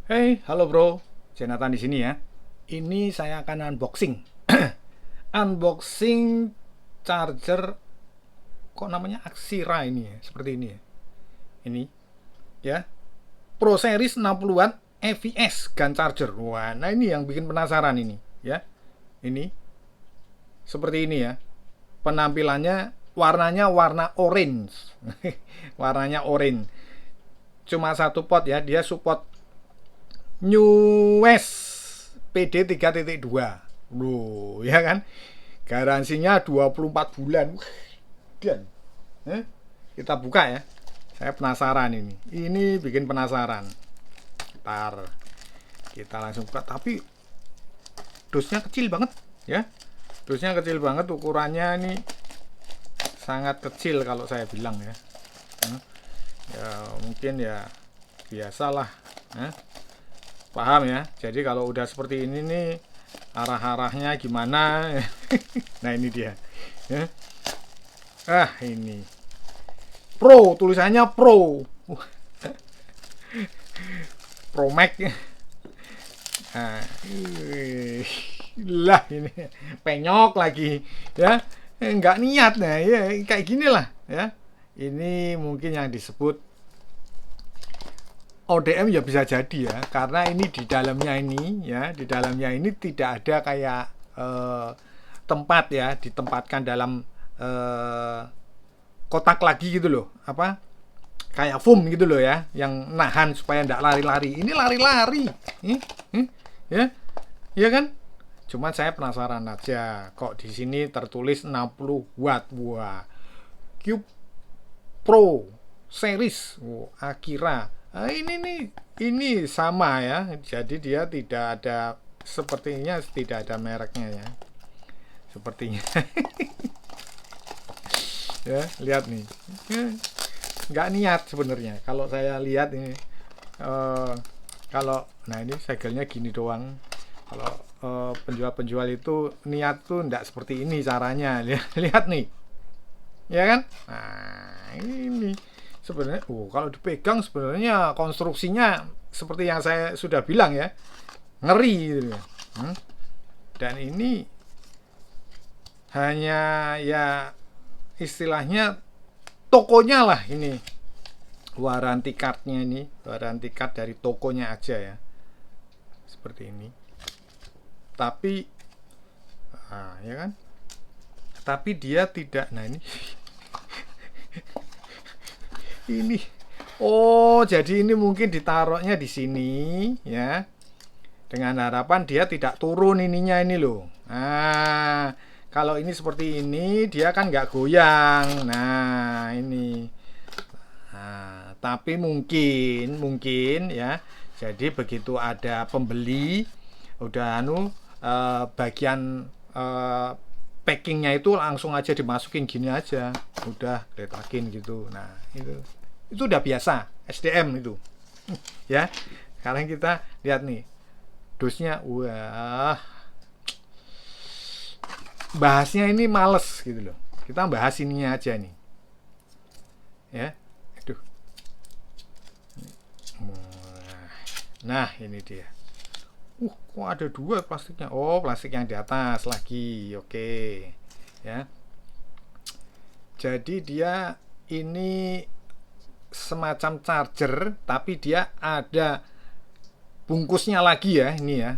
Hey, halo bro, Jonathan di sini ya. Ini saya akan unboxing, unboxing charger, kok namanya Axira ini ya, seperti ini ya. Ini ya, Pro Series 60 watt EVS gun charger. Wah, nah ini yang bikin penasaran ini ya. Ini seperti ini ya. Penampilannya warnanya warna orange. Warnanya orange. Cuma satu pot ya, dia support New West PD 3.2. Loh, ya kan? Garansinya 24 bulan. Dan kita buka ya. Saya penasaran ini. Ini bikin penasaran. Ntar kita langsung buka. Tapi dosnya kecil banget ya. Dosnya kecil banget, ukurannya ini sangat kecil kalau saya bilang ya. Ya mungkin ya biasalah. Paham ya. Jadi kalau udah seperti ini nih, arah-arahnya gimana. Nah ini dia ya. Ini Pro, tulisannya Pro. Pro Max. Nah, lah ini penyok lagi ya. Nggak niat. Nah ya kayak gini lah ya. Ini mungkin yang disebut ODM ya, bisa jadi ya, karena ini di dalamnya ini ya, di dalamnya ini tidak ada kayak tempat ya, ditempatkan dalam kotak lagi gitu loh, apa kayak foam gitu loh ya, yang nahan supaya tidak lari-lari. Ini lari-lari, ya, ya kan? Cuman saya penasaran aja, kok di sini tertulis 60 watt. Wah, Cube Pro Series, Akira. Nah, ini sama ya. Jadi dia tidak ada, sepertinya tidak ada mereknya ya. Sepertinya. Ya, lihat nih. Nggak niat sebenarnya. Kalau saya lihat ini, kalau nah ini segelnya gini doang. Kalau penjual-penjual itu niat tuh nggak seperti ini caranya. Lihat nih, ya kan? Nah ini sebenarnya, kalau dipegang sebenarnya konstruksinya seperti yang saya sudah bilang ya, ngeri gitu. Dan ini hanya ya istilahnya tokonya lah ini, waranti cardnya ini, waranti card dari tokonya aja ya, seperti ini. Tapi ya kan, tapi dia tidak. Nah ini ini, jadi ini mungkin ditaruhnya di sini ya, dengan harapan dia tidak turun ininya ini loh. Nah kalau ini seperti ini, dia kan nggak goyang. Nah ini, tapi mungkin ya, jadi begitu ada pembeli udah bagian packingnya itu langsung aja dimasukin gini aja, udah letakin gitu. Nah itu udah biasa SDM itu. Ya, sekarang kita lihat nih dosnya. Wah, bahasnya ini males gitu loh, kita bahas ininya aja nih ya. Aduh, nah ini dia. Kok ada dua plastiknya? Oh, plastik yang di atas lagi. Oke. Ya. Jadi dia ini semacam charger, tapi dia ada bungkusnya lagi ya, ini ya.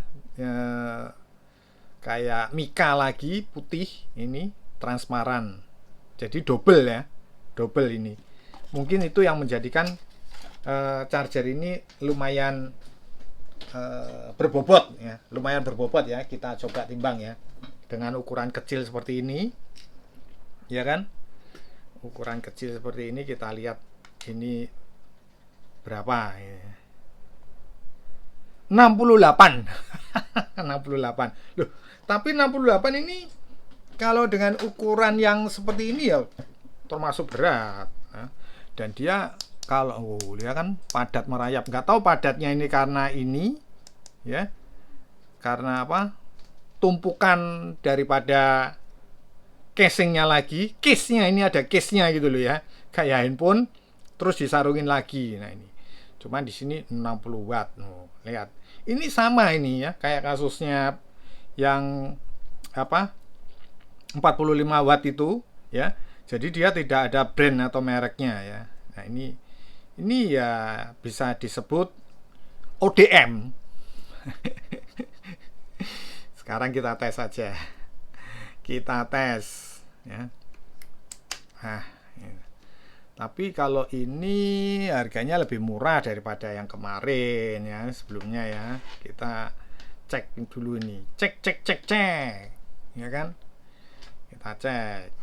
Kayak mika lagi, putih ini, transparan. Jadi double ya. Double ini. Mungkin itu yang menjadikan charger ini lumayan berbobot ya, lumayan berbobot ya. Kita coba timbang ya, dengan ukuran kecil seperti ini ya kan, ukuran kecil seperti ini, kita lihat ini berapa ya. 68. 68 loh, tapi 68 ini kalau dengan ukuran yang seperti ini ya termasuk berat ya. Dan dia kalau dia kan padat merayap, nggak tahu padatnya ini karena ini ya, karena apa, tumpukan daripada casingnya lagi, case nya ini ada case nya gitu loh ya, kayak handphone terus disarungin lagi. Nah ini Cuman di sini 60 watt. Lihat. Ini sama ini ya, kayak kasusnya yang apa? 45 watt itu ya. Jadi dia tidak ada brand atau mereknya ya. Nah, ini ya bisa disebut ODM. Sekarang kita tes saja. Kita tes ya. Nah, ini. Tapi kalau ini harganya lebih murah daripada yang kemarin ya, sebelumnya ya. Kita cek dulu ini. Cek. Ya kan? Kita cek.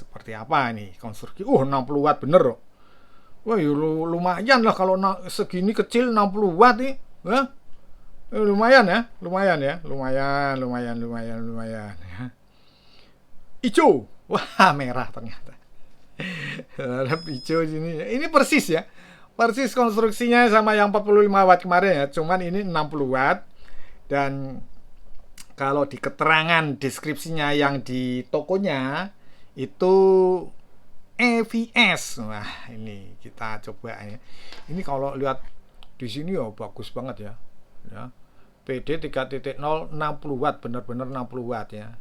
Seperti apa ini konstruksi? 60 watt bener loh. Wah, lumayan lah kalau segini kecil 60 watt nih. Hah? Lumayan ya. Lumayan ya. Hijau. Wah, merah ternyata. Harap hijau sini. Ini persis ya. Persis konstruksinya sama yang 45 watt kemarin ya. Cuman ini 60 watt. Dan kalau di keterangan deskripsinya yang di tokonya itu EVS. Wah, ini kita coba ya. Ini kalau lihat di sini ya bagus banget ya. Ya. PD 3.0 60 watt, benar-benar 60 watt ya.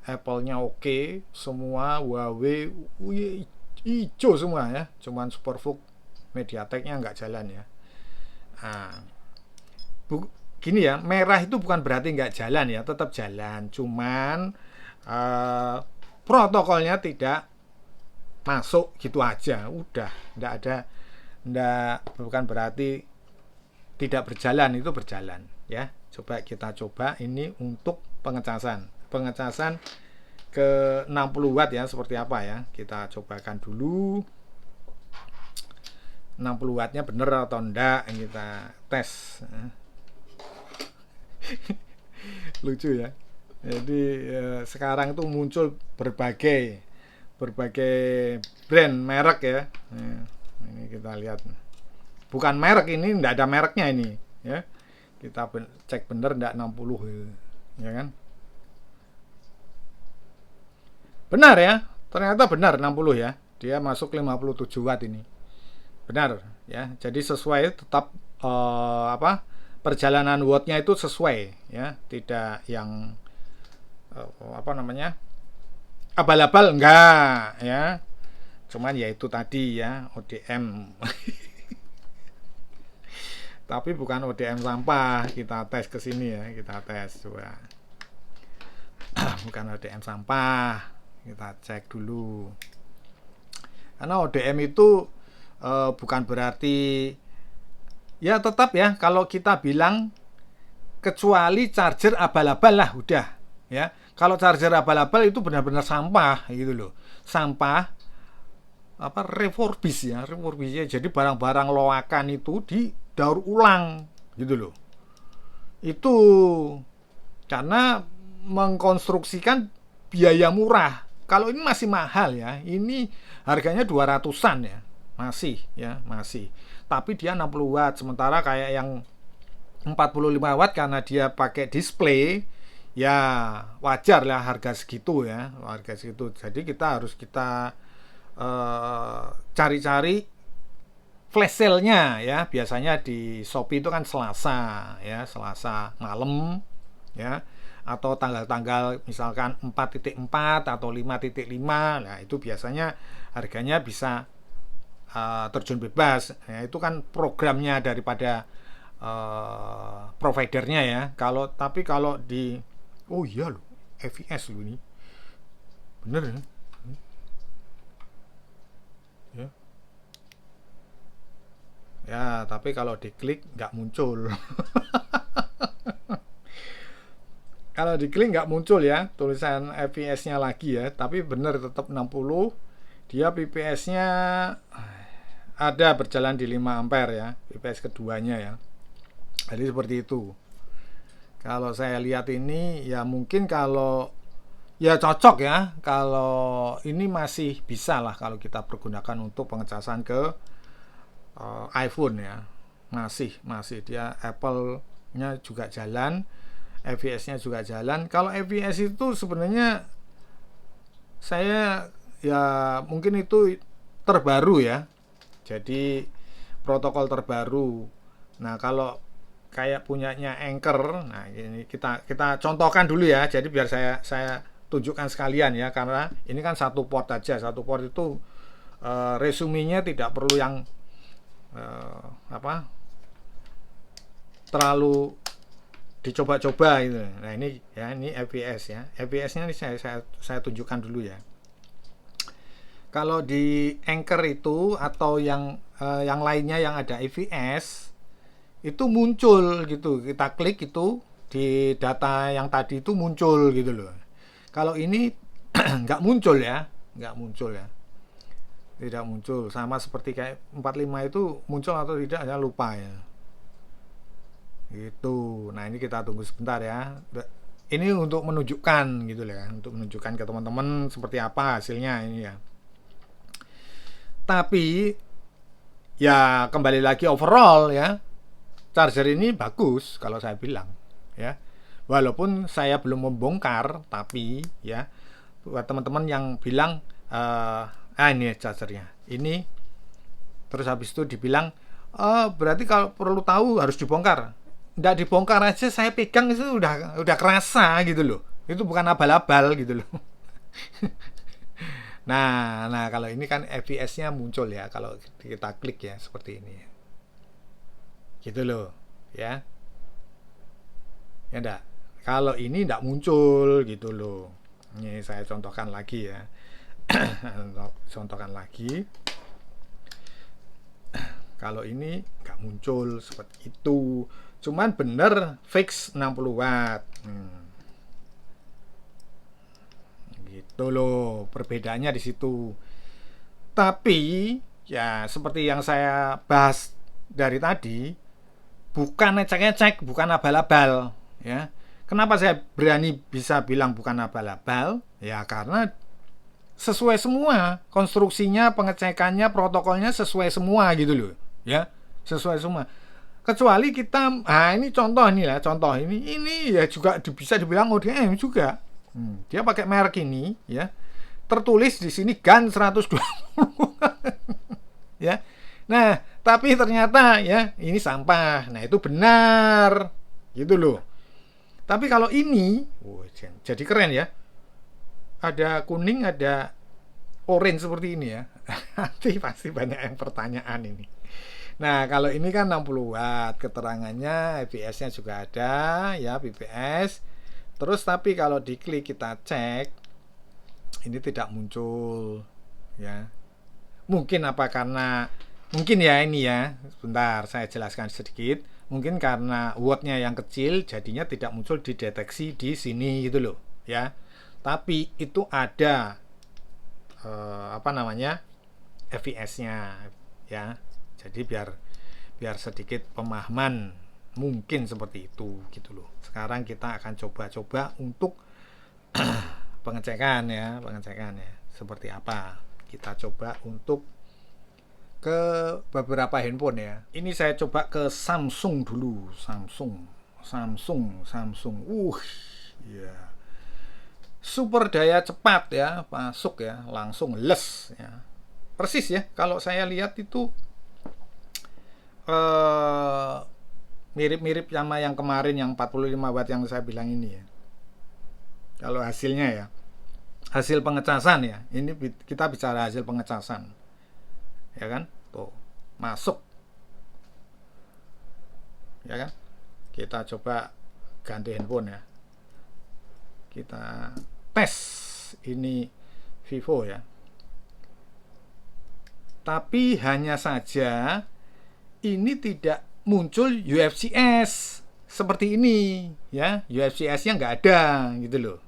Apple-nya oke, semua Huawei hijau semua ya. Cuman Superbook MediaTek-nya nggak jalan ya. Nah, gini ya, merah itu bukan berarti nggak jalan ya, tetap jalan. Cuman protokolnya tidak masuk gitu aja, udah bukan berarti tidak berjalan, itu berjalan ya. Kita coba ini untuk pengecasan ke 60 watt ya, seperti apa ya, kita cobakan dulu 60 wattnya bener atau enggak, kita tes. Lucu ya. Jadi sekarang tuh muncul berbagai brand merek ya. Ini kita lihat, bukan merek, ini enggak ada mereknya ini ya. Kita cek bener enggak 60 ya kan. Benar ya, ternyata benar 60 ya. Dia masuk 57 watt ini. Benar ya. Jadi sesuai, tetap perjalanan wattnya itu sesuai ya, tidak yang abal-abal, enggak ya. Cuman ya itu tadi ya, ODM. Tapi bukan ODM sampah. Kita tes ke sini ya, kita tes coba. Bukan ODM sampah. Kita cek dulu. Karena ODM itu bukan berarti ya, tetap ya, kalau kita bilang kecuali charger abal-abal lah udah ya. Kalau charger abal-abal itu benar-benar sampah gitu loh. Sampah refurbish ya. Jadi barang-barang loakan itu didaur ulang gitu loh. Itu karena mengkonstruksikan biaya murah. Kalau ini masih mahal ya. Ini harganya 200-an ya. Masih. Tapi dia 60 watt, sementara kayak yang 45 watt karena dia pakai display ya wajar lah harga segitu ya, Jadi kita harus cari-cari flash sale-nya ya. Biasanya di Shopee itu kan Selasa malam ya, atau tanggal-tanggal misalkan 4.4 atau 5.5. Nah, itu biasanya harganya bisa terjun bebas ya. Itu kan programnya daripada providernya ya. Tapi kalau di iya loh, EVS loh ini. Bener ya? Ya, tapi kalau diklik nggak muncul. Kalau diklik nggak muncul ya tulisan EVS-nya lagi ya. Tapi bener tetap 60. Dia PPS-nya ada berjalan di 5 ampere ya, PPS keduanya ya. Jadi seperti itu. Kalau saya lihat ini ya, mungkin kalau ya cocok ya, kalau ini masih bisa lah kalau kita pergunakan untuk pengecasan ke iPhone ya. Masih dia Apple-nya juga jalan, EVS-nya juga jalan. Kalau EVS itu sebenarnya saya ya mungkin itu terbaru ya. Jadi protokol terbaru. Nah, kalau kayak punyanya Anchor, nah ini kita contohkan dulu ya. Jadi biar saya tunjukkan sekalian ya, karena ini kan satu port aja. Satu port itu resumenya tidak perlu yang terlalu dicoba-coba gitu. Nah, ini ya, ini FVS ya. FVS-nya ini saya tunjukkan dulu ya. Kalau di Anchor itu atau yang lainnya yang ada EVS itu muncul gitu, kita klik itu di data yang tadi itu muncul gitu loh. Kalau ini nggak muncul ya, nggak muncul ya, tidak muncul, sama seperti kayak 45 itu muncul atau tidak saya lupa ya gitu. Nah, ini kita tunggu sebentar ya, ini untuk menunjukkan gitu loh ya, untuk menunjukkan ke teman-teman seperti apa hasilnya ini ya. Tapi ya kembali lagi overall ya, charger ini bagus kalau saya bilang ya. Walaupun saya belum membongkar, tapi ya buat teman-teman yang bilang ini chargernya ini, terus habis itu dibilang berarti kalau perlu tahu harus dibongkar. Nggak dibongkar aja saya pegang itu udah kerasa gitu loh. Itu bukan abal-abal gitu loh. Nah, kalau ini kan FVS-nya muncul ya kalau kita klik ya seperti ini. Gitu loh, ya. Ya enggak. Kalau ini enggak muncul gitu loh. Ini saya contohkan lagi ya. Contohkan lagi. Kalau ini enggak muncul seperti itu. Cuman bener fix 60 watt. Gitu loh, perbedaannya di situ. Tapi ya seperti yang saya bahas dari tadi, bukan ecek-ecek, bukan abal-abal ya. Kenapa saya berani bisa bilang bukan abal-abal? Ya karena sesuai semua, konstruksinya, pengecekannya, protokolnya sesuai semua gitu loh ya, sesuai semua. Kecuali kita, ini contoh nih lah, contoh ini ya juga bisa dibilang ODM juga. Dia pakai merek ini ya, tertulis di sini GAN 120 ya. Nah, tapi ternyata ya ini sampah. Nah, itu benar gitu loh. Tapi kalau ini jadi keren ya, ada kuning, ada orange seperti ini ya. Nanti pasti banyak yang pertanyaan ini. Nah, kalau ini kan 60 watt, keterangannya EVS-nya juga ada ya, PPS. Terus tapi kalau diklik kita cek, ini tidak muncul ya. Mungkin apa karena mungkin ya ini ya, sebentar saya jelaskan sedikit. Mungkin karena wattnya yang kecil jadinya tidak muncul dideteksi di sini gitu loh ya. Tapi itu ada EVS-nya ya. Jadi biar sedikit pemahaman, mungkin seperti itu gitu loh. Sekarang kita akan coba-coba untuk pengecekan ya seperti apa. Kita coba untuk ke beberapa handphone ya. Ini saya coba ke Samsung dulu. Samsung. Ya. Super daya cepat ya, masuk ya, langsung les ya. Persis ya, kalau saya lihat itu mirip-mirip sama yang kemarin yang 45 watt yang saya bilang ini ya. Kalau hasilnya ya, hasil pengecasan ya, ini kita bicara hasil pengecasan ya kan, tuh masuk ya kan. Kita coba ganti handphone ya, kita tes ini Vivo ya. Tapi hanya saja ini tidak muncul UFCS seperti ini ya, UFCS-nya nggak ada gitu loh.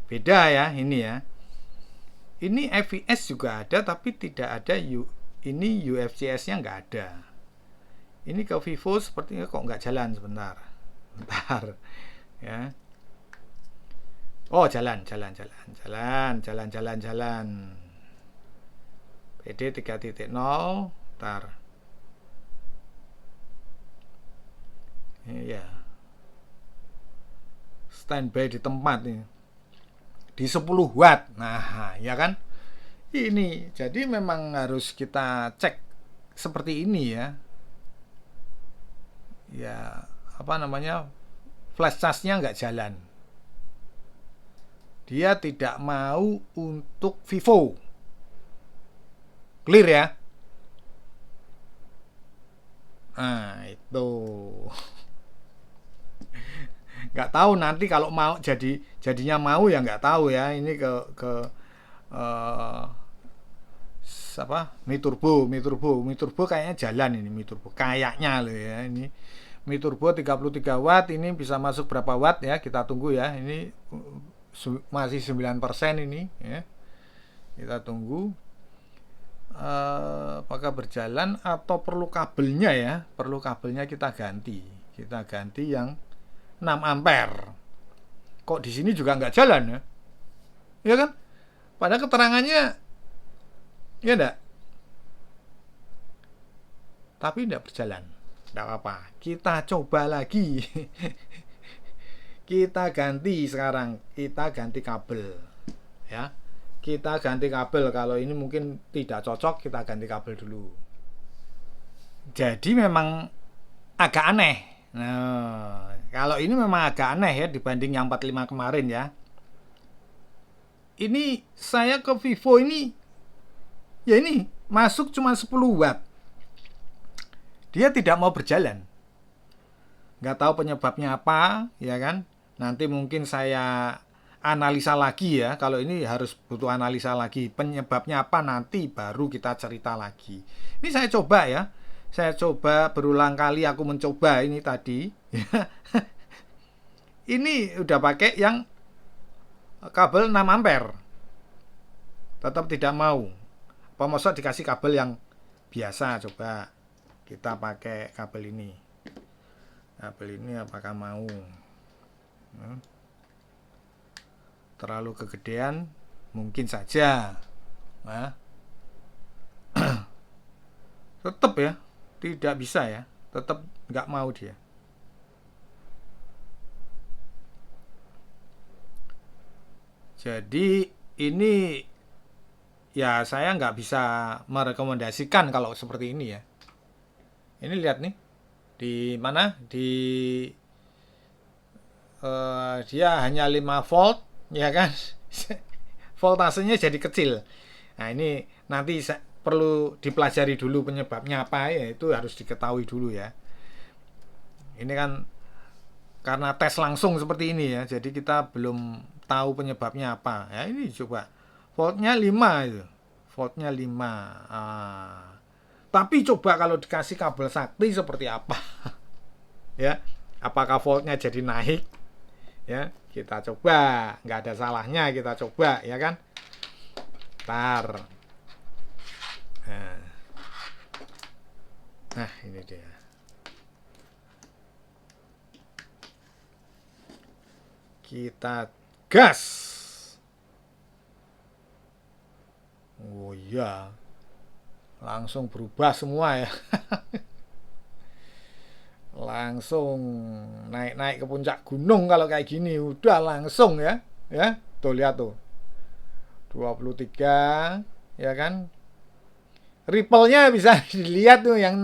Beda ya ini ya. Ini FVS juga ada tapi tidak ada ini UFCS-nya nggak ada. Ini ke Vivo sepertinya kok nggak jalan, sebentar ya. Oh, jalan. PD 3.0 ntar. Ya. Standby di tempat nih. Di 10 watt. Nah, ya kan? Ini jadi memang harus kita cek seperti ini ya. Ya, apa namanya? Flash charge-nya nggak jalan. Dia tidak mau untuk Vivo. Clear ya? Nah, itu. Nggak tahu nanti kalau mau jadinya mau ya nggak tahu ya. Ini ke eh, apa Mi Turbo kayaknya jalan ini Mi Turbo kayaknya loh ya ini Mi Turbo 33 watt ini bisa masuk berapa watt ya kita tunggu ya ini masih 9% ini ya kita tunggu apakah berjalan atau perlu kabelnya ya perlu kabelnya kita ganti yang 6 ampere kok di sini juga nggak jalan ya ya kan pada keterangannya ya enggak tapi tidak berjalan. Tidak apa-apa, kita coba lagi. Kita ganti sekarang, kita ganti kabel, ya. Kita ganti kabel. Kalau ini mungkin tidak cocok, kita ganti kabel dulu. Jadi memang agak aneh. Nah, kalau ini memang agak aneh ya dibanding yang 45 kemarin ya. Ini saya ke Vivo ini, ya ini masuk cuma 10 watt. Dia tidak mau berjalan. Nggak tahu penyebabnya apa, ya kan? Nanti mungkin saya analisa lagi ya. Kalau ini harus butuh analisa lagi. Penyebabnya apa nanti baru kita cerita lagi. Ini saya coba ya. Saya coba berulang kali aku mencoba ini tadi. Ini udah pakai yang kabel 6 ampere. Tetap tidak mau. Apa maksud dikasih kabel yang biasa coba. Kita pakai kabel ini apakah mau terlalu kegedean mungkin saja tetap ya tidak bisa ya tetap nggak mau dia jadi ini ya saya nggak bisa merekomendasikan kalau seperti ini ya. Ini lihat nih di mana dia hanya 5 volt ya kan voltasenya jadi kecil. Nah ini nanti perlu dipelajari dulu penyebabnya apa ya itu harus diketahui dulu ya. Ini kan karena tes langsung seperti ini ya jadi kita belum tahu penyebabnya apa ya ini coba voltnya 5 itu voltnya 5 tapi coba kalau dikasih kabel sakti seperti apa ya apakah voltnya jadi naik ya kita coba nggak ada salahnya kita coba ya kan ntar nah ini dia kita gas oh iya langsung berubah semua ya langsung naik-naik ke puncak gunung kalau kayak gini udah langsung ya tuh lihat tuh 23 ya kan ripple-nya bisa dilihat tuh yang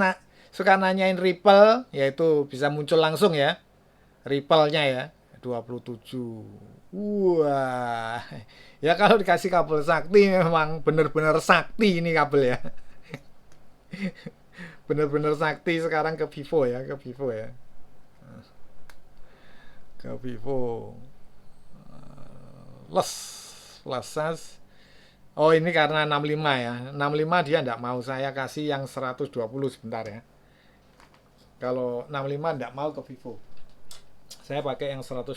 suka nanyain ripple yaitu bisa muncul langsung ya ripple-nya ya 27 wah ya kalau dikasih kabel sakti memang bener-bener sakti ini kabel ya bener-bener sakti sekarang ke Vivo ya ke Vivo les oh ini karena 65 ya 65 dia enggak mau saya kasih yang 120 sebentar ya kalau 65 enggak mau ke Vivo saya pakai yang 120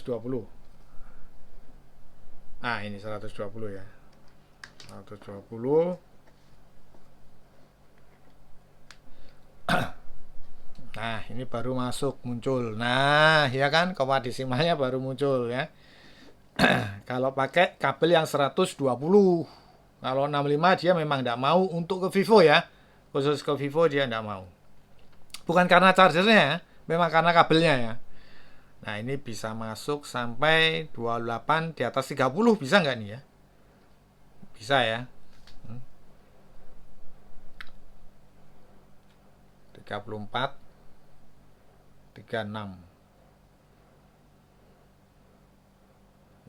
ini 120 ya 120 nah ini baru masuk muncul nah ya kan komadesimalnya baru muncul ya kalau pakai kabel yang 120 kalau 65 dia memang tidak mau untuk ke Vivo ya khusus ke Vivo dia tidak mau bukan karena chargernya ya memang karena kabelnya ya nah ini bisa masuk sampai 28 di atas 30 bisa nggak nih ya bisa ya 34 36.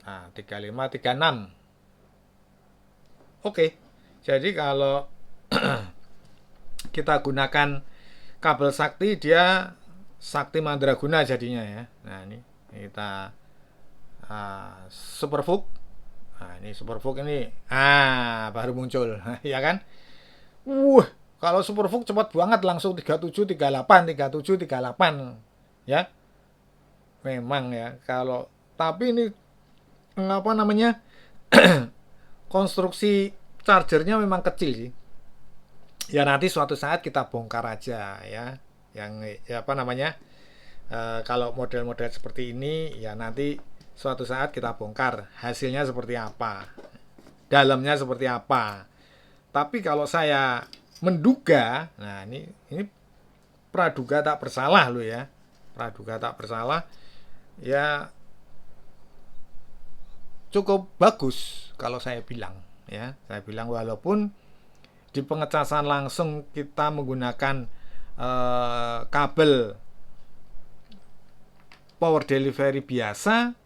Nah, 35 36. Oke. Jadi kalau kita gunakan kabel sakti, dia sakti mandraguna jadinya ya. Nah, ini kita Superfook. Nah, ini Superfook ini baru muncul ya kan. Kalau Superfook cepat banget, langsung 37 38 37 38 ya. Memang ya, kalau tapi ini apa namanya? Konstruksi chargernya memang kecil sih. Ya nanti suatu saat kita bongkar aja ya. Yang ya apa namanya? Kalau model-model seperti ini ya nanti suatu saat kita bongkar hasilnya seperti apa, dalamnya seperti apa. Tapi kalau saya menduga, nah ini praduga tak bersalah lo ya, praduga tak bersalah ya, cukup bagus kalau saya bilang ya. Saya bilang walaupun di pengecasan langsung kita menggunakan kabel power delivery biasa,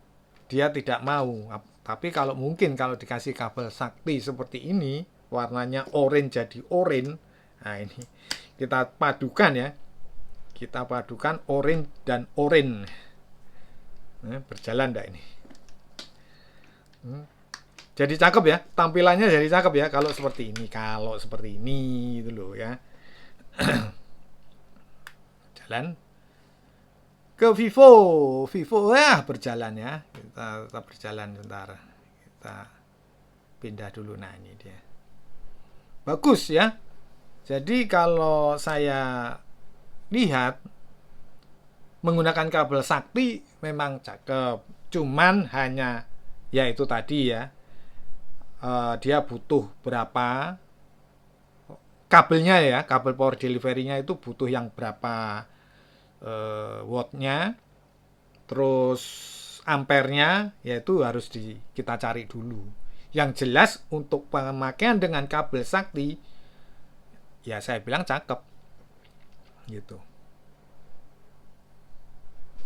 dia tidak mau. Tapi kalau mungkin kalau dikasih kabel sakti seperti ini, warnanya orange jadi orange, nah ini kita padukan ya, kita padukan orange dan orange. Berjalan enggak ini? Jadi cakep ya, tampilannya jadi cakep ya kalau seperti ini. Kalau seperti ini itu loh ya. Jalan ke Vivo ya, berjalan ya. Kita berjalan sebentar. Kita pindah dulu. Nah, ini dia. Bagus ya. Jadi kalau saya lihat menggunakan kabel sakti memang cakep. Cuman hanya ya itu tadi ya. Dia butuh berapa kabelnya ya, kabel power delivery-nya itu butuh yang berapa wattnya, terus ampernya, yaitu harus kita cari dulu. Yang jelas untuk pemakaian dengan kabel sakti ya saya bilang cakep gitu.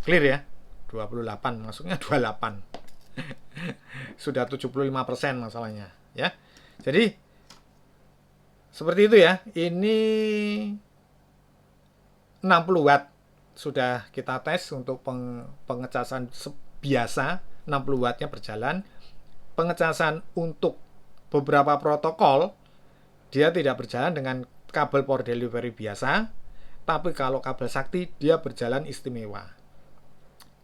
Clear ya, 28 maksudnya 28. Sudah 75% masalahnya ya. Jadi seperti itu ya. Ini 60 watt sudah kita tes untuk pengecasan biasa, 60 wattnya berjalan. Pengecasan untuk beberapa protokol dia tidak berjalan dengan kabel power delivery biasa, tapi kalau kabel sakti dia berjalan istimewa.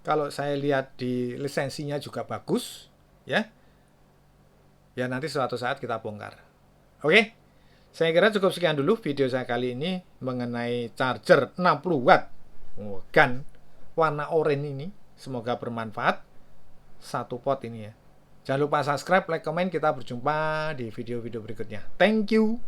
Kalau saya lihat di lisensinya juga bagus ya. Ya nanti suatu saat kita bongkar. Oke. Saya kira cukup sekian dulu video saya kali ini mengenai charger 60 watt GaN warna oranye ini. Semoga bermanfaat. Satu pot ini ya. Jangan lupa subscribe, like, komen. Kita berjumpa di video-video berikutnya. Thank you.